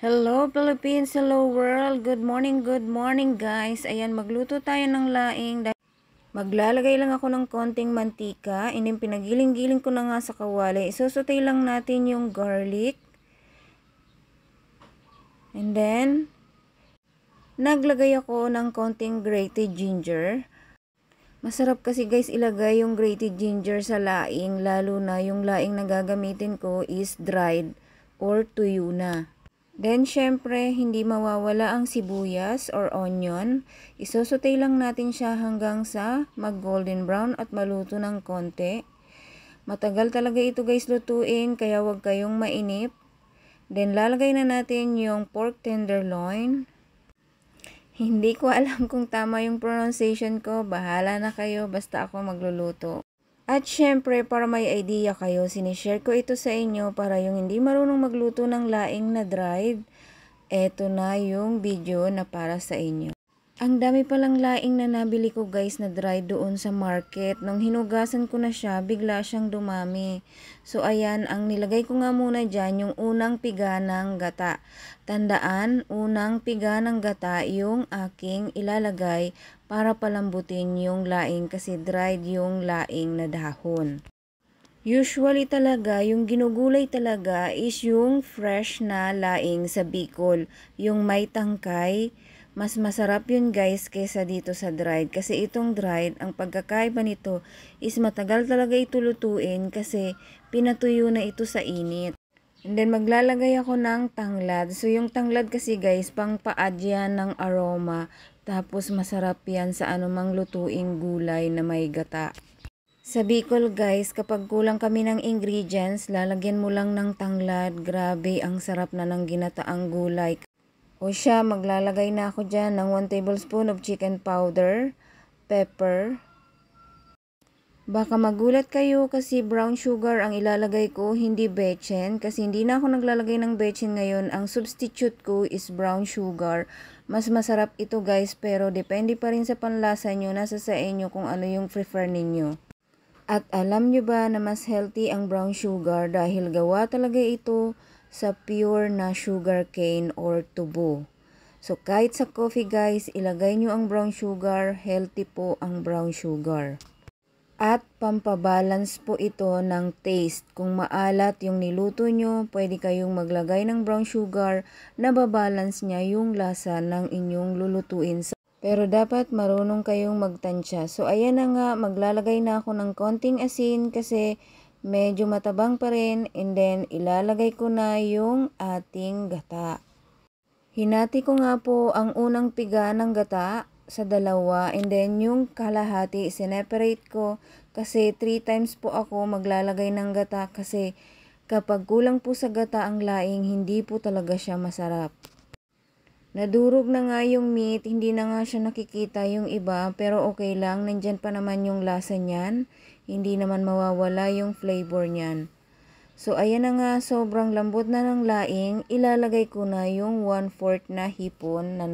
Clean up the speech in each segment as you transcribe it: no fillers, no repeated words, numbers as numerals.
Hello Philippines, hello world, good morning guys. Ayan, magluto tayo ng laing. Maglalagay lang ako ng konting mantika, and then pinagiling-giling ko na nga sa kawali. Isusutay lang natin yung garlic. And then, naglagay ako ng konting grated ginger. Masarap kasi guys ilagay yung grated ginger sa laing, lalo na yung laing na gagamitin ko is dried or tuyo na. Then, syempre, hindi mawawala ang sibuyas or onion. Isosotay lang natin siya hanggang sa mag-golden brown at maluto ng konti. Matagal talaga ito guys lutuin, kaya wag kayong mainip. Then, lalagay na natin yung pork tenderloin. Hindi ko alam kung tama yung pronunciation ko. Bahala na kayo, basta ako magluluto. At syempre, para may idea kayo, sinishare ko ito sa inyo para yung hindi marunong magluto ng laing na dried, eto na yung video na para sa inyo. Ang dami palang laing na nabili ko guys na dried doon sa market. Nung hinugasan ko na siya, bigla siyang dumami. So ayan, ang nilagay ko nga muna dyan, yung unang piga ng gata. Tandaan, unang piga ng gata yung aking ilalagay para palambutin yung laing kasi dried yung laing na dahon. Usually talaga, yung ginugulay talaga is yung fresh na laing sa Bicol. Yung may tangkay, mas masarap yun guys kesa dito sa dried. Kasi itong dried, ang pagkakaiba nito is matagal talaga ito lutuin kasi pinatuyo na ito sa init. And then maglalagay ako ng tanglad. So yung tanglad kasi guys, pang pa-add yan ng aroma. Tapos masarap yan sa anumang lutuing gulay na may gata. Sa Bicol guys, kapag kulang kami ng ingredients, lalagyan mo lang ng tanglad. Grabe, ang sarap na ng ginataang gulay. O siya, maglalagay na ako dyan ng 1 tablespoon of chicken powder, pepper. Baka magulat kayo kasi brown sugar ang ilalagay ko, hindi betchen. Kasi hindi na ako naglalagay ng betchen ngayon. Ang substitute ko is brown sugar. Mas masarap ito guys, pero depende pa rin sa panlasa nyo. Nasa sa inyo kung ano yung prefer ninyo. At alam nyo ba na mas healthy ang brown sugar dahil gawa talaga ito sa pure na sugar cane or tubo. So kahit sa coffee guys, ilagay nyo ang brown sugar, healthy po ang brown sugar. At pampabalance po ito ng taste. Kung maalat yung niluto nyo, pwede kayong maglagay ng brown sugar na babalance niya yung lasa ng inyong lulutuin. Pero dapat marunong kayong magtansya. So ayan na nga, maglalagay na ako ng konting asin kasi medyo matabang pa rin. And then ilalagay ko na yung ating gata. Hinati ko nga po ang unang piga ng gata sa dalawa, and then yung kalahati sineparate ko kasi 3 times po ako maglalagay ng gata kasi kapag kulang po sa gata ang laing, hindi po talaga siya masarap. Nadurog na nga yung meat, hindi na nga siya nakikita yung iba, pero okay lang, nandyan pa naman yung lasa niyan, hindi naman mawawala yung flavor niyan. So ayan na nga, sobrang lambot na ng laing, ilalagay ko na yung 1/4 na hipon na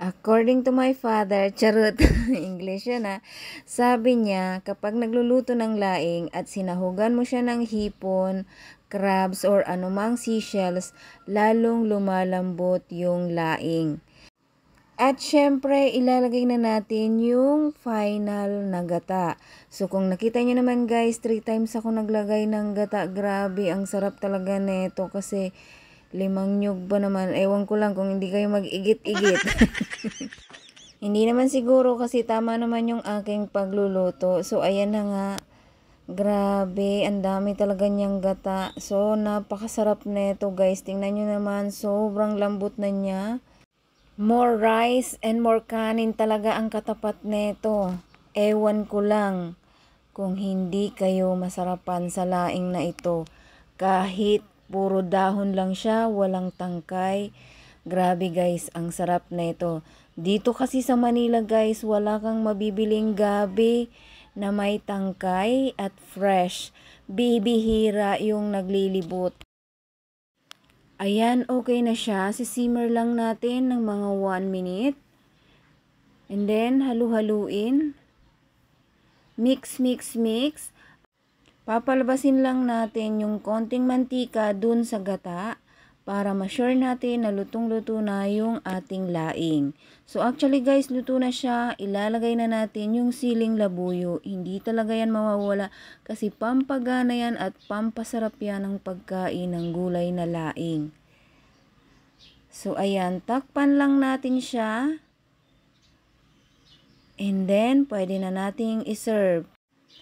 according to my father, charot, English yan ha. Sabi niya, kapag nagluluto ng laing at sinahugan mo siya ng hipon, crabs or anumang seashells, lalong lumalambot yung laing. At syempre, ilalagay na natin yung final na gata. So kung nakita niyo naman guys, 3 times ako naglagay ng gata. Grabe, ang sarap talaga neto kasi 5 nyug ba naman? Ewan ko lang kung hindi kayo mag-igit-igit. Hindi naman siguro kasi tama naman yung aking pagluluto. So ayan na nga. Grabe, ang dami talaga niyang gata. So napakasarap neto guys. Tingnan nyo naman, sobrang lambot na niya. More rice and more kanin talaga ang katapat neto. Ewan ko lang kung hindi kayo masarapan sa laing na ito. Kahit puro dahon lang siya, walang tangkay. Grabe guys, ang sarap nito. Dito kasi sa Manila guys, wala kang mabibiling gabi na may tangkay at fresh. Bibihira yung naglilibot. Ayan, okay na siya. Sisimmer lang natin ng mga 1 minute. And then, halu-haluin. Mix, mix, mix. Papalabasin lang natin yung konting mantika dun sa gata para ma-sure natin na lutong-luto na yung ating laing. So actually guys, luto na siya. Ilalagay na natin yung siling labuyo. Hindi talaga yan mawawala kasi pampagana yan at pampasarap yan ng pagkain ng gulay na laing. So ayan, takpan lang natin siya. And then, pwede na nating iserve.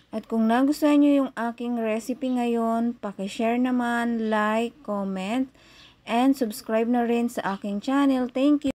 At kung nagustuhan nyo yung aking recipe ngayon, pakishare naman, like, comment, and subscribe na rin sa aking channel. Thank you!